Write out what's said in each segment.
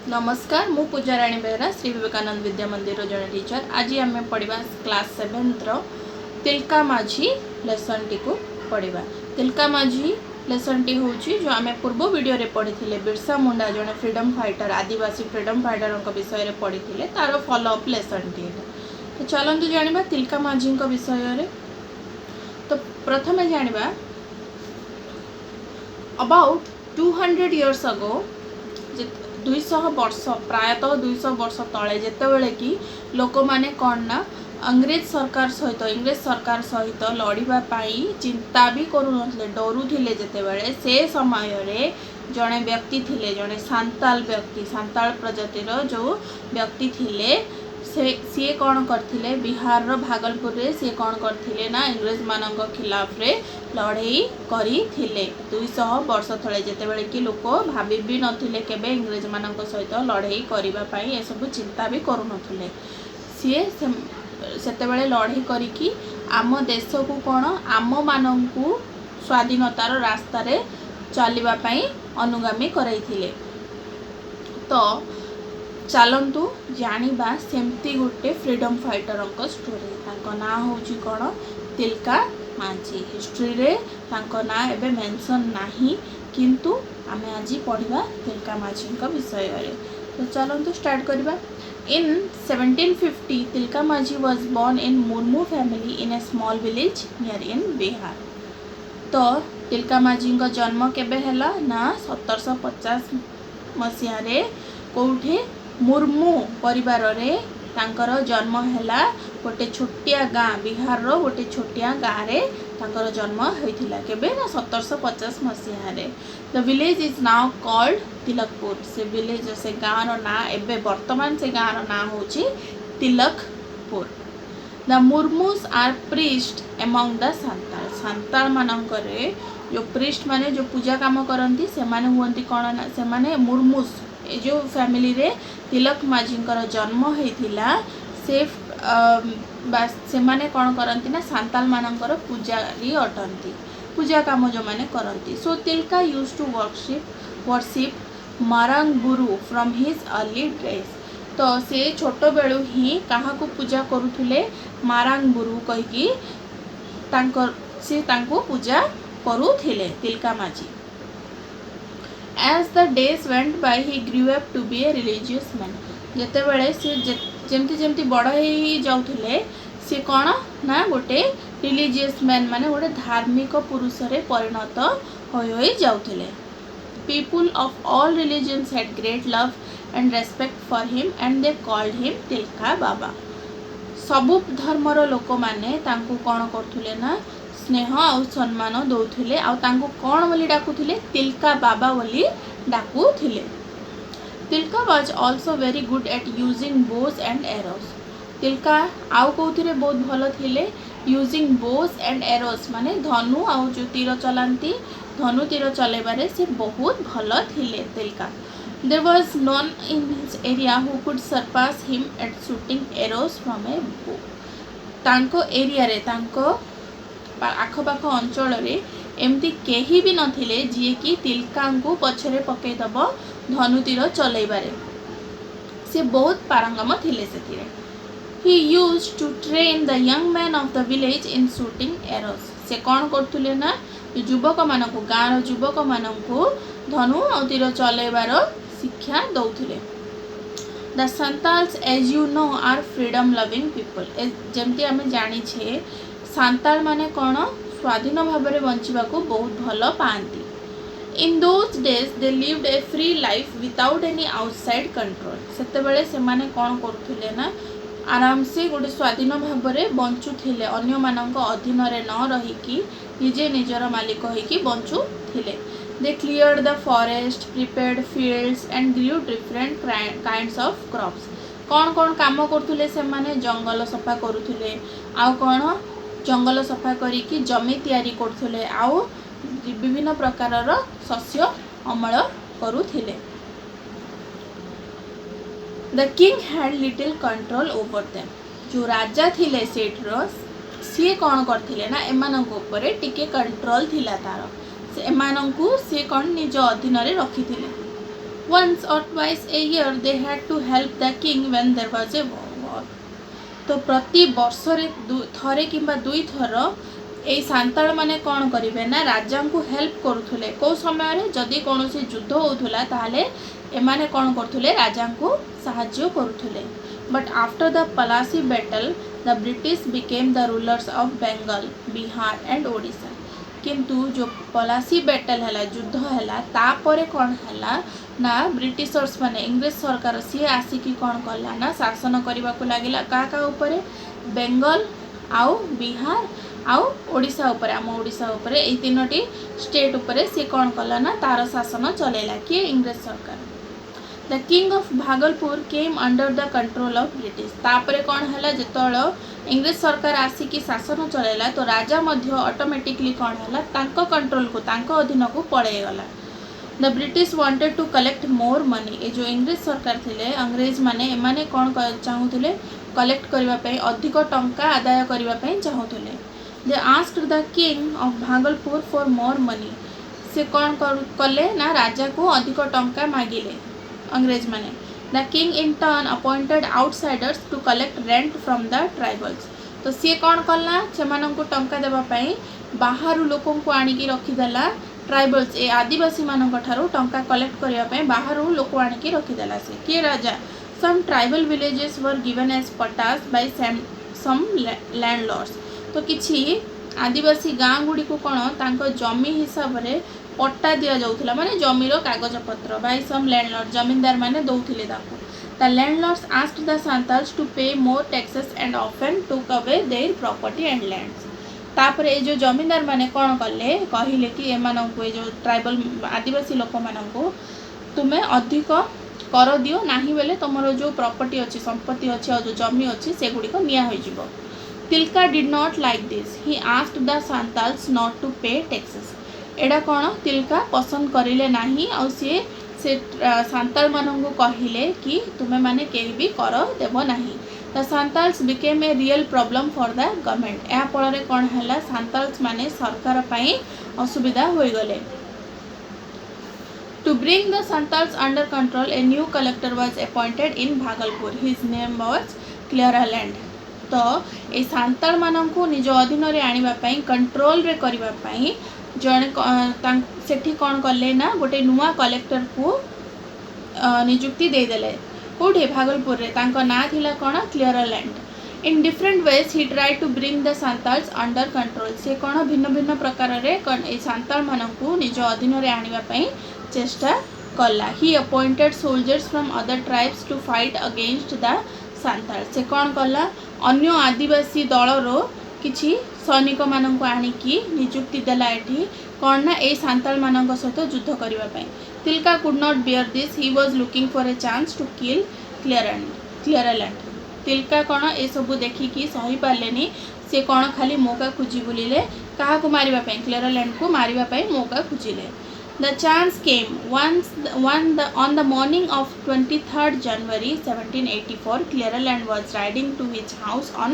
नमस्कार मु पूजाराणी बेहरा श्री विवेकानंद विद्या मंदिर जड़े टीचर। आज आम पढ़ा क्लास 7 तिलका माझी लेसन टी को पढ़ा। तिलका माझी लेसन टी हूँ जो आम पूर्व वीडियो रे पढ़ी थे बिरसा मुंडा जड़े फ्रीडम फाइटर आदिवासी फ्रीडम फाइटर विषय पढ़ी थे तार फॉलोअप लेसन टी। तो चलतु जाना तिलका माझी विषय। तो प्रथम जाना अबाउट 200 years ago 200 वर्ष प्रायतः 200 वर्ष तले जितेबाला कि लोक मैंने कौन ना इंग्रेज सरकार सहित लड़ाई चिंता भी करूनथिले डरुथिले जितेबाला से समय रे जड़े व्यक्ति थिले जड़े सांताल प्रजातिर जो व्यक्ति थिले सी कौन करथिले बिहार रो भागलपुर रे सी कौन करथिले ना इंग्रेज मानक खिलाफ रे लड़ाई करी थिले 200 वर्ष तले जितेबाला कि लोक भाभी भी नथिले केबे इंग्रेज मानक सहित लड़ाई करिबा पई ए सब चिंता भी करूनथिले। सी सेतेबाला लड़ाई करिकी आम देश को कौन आम मानकू स्वाधीनतार रास्ता रे चलिबा पई अनुगामी करैथिले। तो चलतु जानिबा सेमती गोटे फ्रीडम फाइटर स्टोरी। तांको ना होची कौन तिलका माझी। हिस्ट्री रे तांको ना एबे मेंशन नाही किंतु आमे आज पढ़ा तिलका माझी विषय रे। तो चलतु स्टार्ट करबा। इन 1750 Tilka Majhi was born in Murmu family in a small village near in Bihar. तो तिलका माझी जन्म केबे हला ना 1750 मसीहा रे कोठे मुर्मू परिवार रे तांकर जन्म हैला गोटे छोटिया गाँ बिहार रो गोटे छोटिया गाँ रे तांकर जन्म होइथिला केबे ना 1750 मसीहा रे। The village is now called Tilakpur. से विलेज से गाँ रो ना एबे वर्तमान से गाँ रो ना होची Tilakpur. The Murmus are priest among the Santal. Santal मानकरे जो प्रीस्ट माने जो पूजा काम करंती से माने हुंती कोन ना से माने मुर्मूस ए जो फैमिली रे तिलक माझी जन्म होइथिला से से माने कौन करंती ना सांताल मानकर पूजारी अटंती पूजा काम जो माने करंती। सो Tilka use to worship Marang Guru from his early days. तो से छोट बेलू ही कहा को पूजा करुथिले मारंग गुरु कहिकी से तांको पूजा करुथिले तिलका माझी। As the days went by, he grew up to be a religious man. जेतेबेले से जेमती बड़ ही जाउथिले से कौन ना गोटे रिलीजियस मैन माने गोटे धार्मिक पुरुष रे परिणत होई जाउथिले। People of all religions had great love and respect for him and they called him Tilka बाबा। सबु धर्मर लोक माने तांको कौन करथुले ना स्नेह और सम्मान दौले कौन बोली डाकुले तिलका बाबा बोली डाकुले। Tilka was also very good at using bows and arrows. Tilka आउ कौथिरे बहुत भल थिले यूजिंग बोज एंड एरोस माने धनु आउ जो तीर चलांती धनु तीर चलेबारे से बहुत भल थिले Tilka. There was none in his area who could surpass him at shooting arrows from a bow. तांको एरिया रे तांको आखपाख अंचल एमती कहीं भी नथिले जी कि तिलका को पछरे पकईदब धनु तीर चलैबारे से बहुत पारंगम थिले सेथिरे। He used to train the young man of the village in shooting arrows. से कौन करथुले ना युवक मानकु गाँव युवक मानकु धनु और तीर चलैबार शिक्षा दौथिले। The Santals as you know are freedom loving people. जेमती आमे जानी छे सांताल माने कौन स्वाधीन भाव में बंचवा को बहुत भल पाती। In those days they lived a free life without any outside control. सेतेबेले से माने कौन करुथिले ना आराम से गोटे स्वाधीन भाव में बंचुथिले अन्य मानक अधीन रे न रहीकि निजे निजर मालिक होइकि बंचुथिले। They cleared the forest prepared fields and grew different kinds of crops. कौन कौन काम करुथिले से माने जंगल सफा करुथिले आउ कौन जंगल सफा करिकी जमी तैयारी करथुले आउ विभिन्न प्रकारर शस्य अमल करुथिले। The king had little control over them. जो राजा थिले सेठर सी कौन करथिले ना एमानक ऊपर टिके कंट्रोल थिला तार से एमानकु से कौन निज अधीन रे रखिथिले। Once or twice a year they had to help the king when there was a war. तो प्रति वर्ष थरे किंबा दुई थर ये सांताल माने कौन करेंगे ना राजा को हेल्प करुले कौ समय जदि कौन से युद्ध होता ताले एमाने कौन करुले राजा को साहाय्य करुले. But after the Plassey battle the British became the rulers of Bengal Bihar and Odisha. किंतु जो पलासी बैटल है युद्ध है तापर कौन है ना ब्रिटिशर्स माने इंग्लिश सरकार सी आसिकी कौन कला ना शासन करने को लगिला क्या ऊपर बेंगल आउ बिहार आउ ओडिशा ऊपर आम ओडिशा ऊपर ये तीनोटी स्टेट ऊपर सी कौन कला ना तार शासन चलेला किए इंग्लिश सरकार. The king of Bhagalpur came under the control of British. तापर कौन है जो इंग्लिश सरकार आसिकी शासन चलेला तो राजा मध्य ऑटोमेटिकली कौन है तांको कंट्रोल को तांको अधीन को पड़ेगला. The British wanted to collect more money. ये जो इंग्लिश सरकार थिले अंग्रेज माने एमाने कौन चाहूले कलेक्ट करने अधिक टंका आदाय करने चाहूले. They asked the king of Bhagalpur for more money. से कौन कले ना राजा को अधिक टंका मागिले अंग्रेज माने. The king in turn appointed outsiders to collect rent from the tribals. तो सी कौन कला से टंका देवाई बाहर लोक आणिकी रखीदेला ट्राइबल्स ए आदिवासी मान टंका कलेक्ट करने बाहर लोक आणिकी रखीदेला. से किए राजा some tribal villages were given as pattas by some landlords. तो किछि आदिवासी गाँ गुड़ी को कौन तांको जमी हिसाब से पट्टा दि जाऊला माने जमीर कागज पत्र बाय सम लैंडलॉर्ड जमींदार माने दौथिले ताको. The landlords asked the Santals to pay more taxes and often took away their property and lands. तापर ये जो जमींदार माने कौन कले कहले कि एमानंको ये जो ट्राइबल आदिवासी लोक मानंको तुमे अधिक कर दियो नाही बेले तुमरो जो प्रॉपर्टी अच्छी संपत्ति अच्छी और जो जमी अच्छी से गुड़ी को निया होई जिवो. Tilka did not like this. He asked the Santals not to pay taxes. एडा कौन तिलका पसंद करिले नाही और से सांताल मानंको कहले कि तुमे माने केही भी कर देबो नाही. The Santals became a real problem for the government. या फल कौन है सांताल्स माने सरकार पाई असुविधा होई गले. To bring the Santals under control, a new collector was appointed in Bhagalpur. His name was Clearaland. तो ये सांताल मानन को निज अधीन रे आनिबा पई कंट्रोल रे करिबा पई जने सेठी कौन कले ना गोटे नुआ कलेक्टर को नियुक्ति दे देले कोठे भागलपुर रे. तांको ना थिला कोन Cleveland. In different ways he tried to bring the Santals under control. से कौन भिन्न भिन्न प्रकार रे ए सांताल मानन को निज अधीन रे आनिबा पई चेष्टा कला. He appointed soldiers from other tribes to fight against the Santal. से कौन कला अन्य आदिवासी दलर किछि सैनिक मानक आनिकी नियुक्ति देला एठी कौन ना ए सांताल मानक सहित युद्ध करने. Tilka could not bear this. He was looking for a chance to kill Cleveland. Tilka कौन ए सबू देखिकी सही पार्लेनी. से कौन खाली मौका खोजी बुलिले क्या मारिबा क्लियरलैंड को मारिबा मौका खोजिले. The chance came on the morning of 23rd January 1784. Clearaland was riding to his house on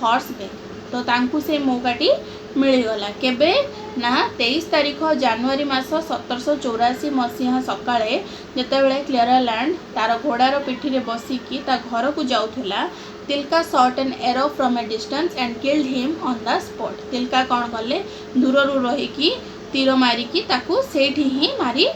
horseback. तो तांकु से मौकाटी मिलगला केबे ना 23 तारीख जनवरी मास 1784 मसीहा सकाळे जेतेबेले क्लियरलैंड तार घोड़ार पिठी रे बसिकी ता घर को जाउथला. Tilka shot an arrow from a distance and killed him on the spot. Tilka कौन कले दूररू रहीकी तीर मारिकी ताकू सेठी ही मारी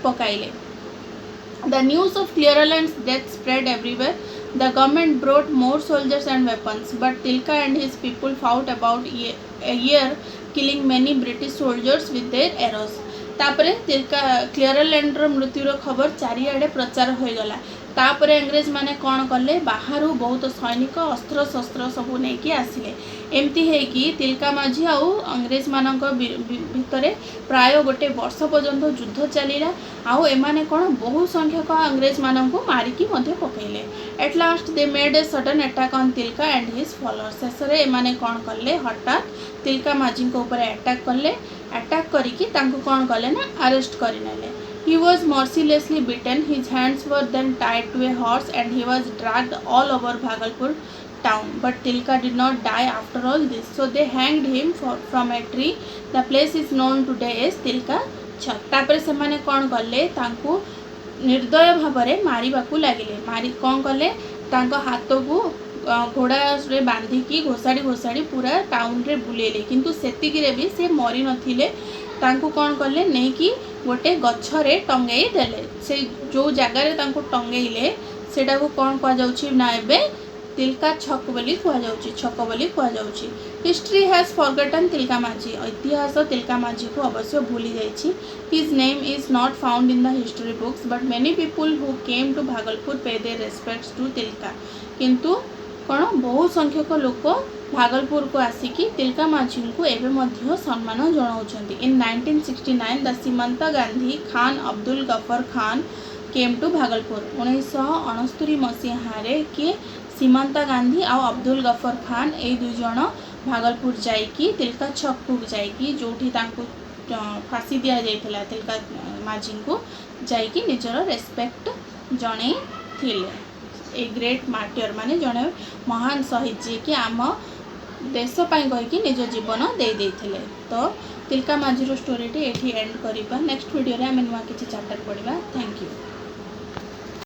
पकाइले. The news of Cleveland's death spread everywhere. The government brought more soldiers and weapons but Tilka and his people fought about a year killing many British soldiers with their arrows. तापरे तिलका क्लियरलैंड रो मृत्युर खबर चारिआडे प्रचार होईगला. तापर अंग्रेज माने कौन कले बाहर बहुत सैनिक अस्त्र शस्त्र सबू नहीं आसिले. एमती है कि तिलका माझी आउ अंग्रेज मानक भितर प्राय गोटे वर्ष पर्यंत युद्ध चलिला. आउ एमाने कौन बहु संख्यक अंग्रेज मानक मारिकी पकईले. At last they made a sudden attack on Tilka and his followers. शेष में एमाने कौन कले हठात तिलका माझी ऊपर अटैक कले. अटैक करिकी तांको कौन कले ना arrest करनेले. He was mercilessly beaten. His hands were then tied to a horse and he was dragged all over Bhagalpur town. But Tilka did not die after all this. So they hanged him from a tree. The place is known today as Tilka Chhat. तापर से माने कौन कले तांको निर्दय भाव मारिबाकू लगिले मारी कौन कले तांको हाथ को घोड़ा रे बांधिकी घोषाड़ी घोषाड़ी पूरा टाउन रे बुलेले किंतु सेतिकिरे भी से मरी नथिले तांको कौन कले नहीं कि गोटे गछरे टंगई देले से जो जगार तांको टंगईले सेटा को कौन कह जाउछि ना एबे तिलका छक बोली कह जाउछि छक बोली कह जाउछि। History has forgotten Tilka Majhi इतिहास तिलका माझी को अवश्य भूली जाइछि। His name is not found in the history books but many people who came to Bhagalpur pay their respects to Tilka किंतु कौन बहुत संख्यक लोक भागलपुर को आसिकी तिलका माझी को एवं मध्य सम्मान जनाउछन्ति। In 1969 the Seemant Gandhi Khan Abdul Gaffar Khan came to Bhagalpur 1969 मसीह कि सीमंत गांधी आ अब्दुल गफर खान ए दुई जन भागलपुर जाइकी तिलका छक को जाइकी जोठी तांको फांसी दिया जाइथिला तिलका माझी को जाइकी निजर रेस्पेक्ट जणे थिले। ए ग्रेट मार्टियर माने जणे महान शहीद जी कि आम देश पाई कहीकि निज जीवन दे देथिले। तो तिलका माझी रो स्टोरी टी एठी एंड करिबा नेक्स्ट वीडियो रे हम नुवा किछि चैप्टर पढिबा। Thank you.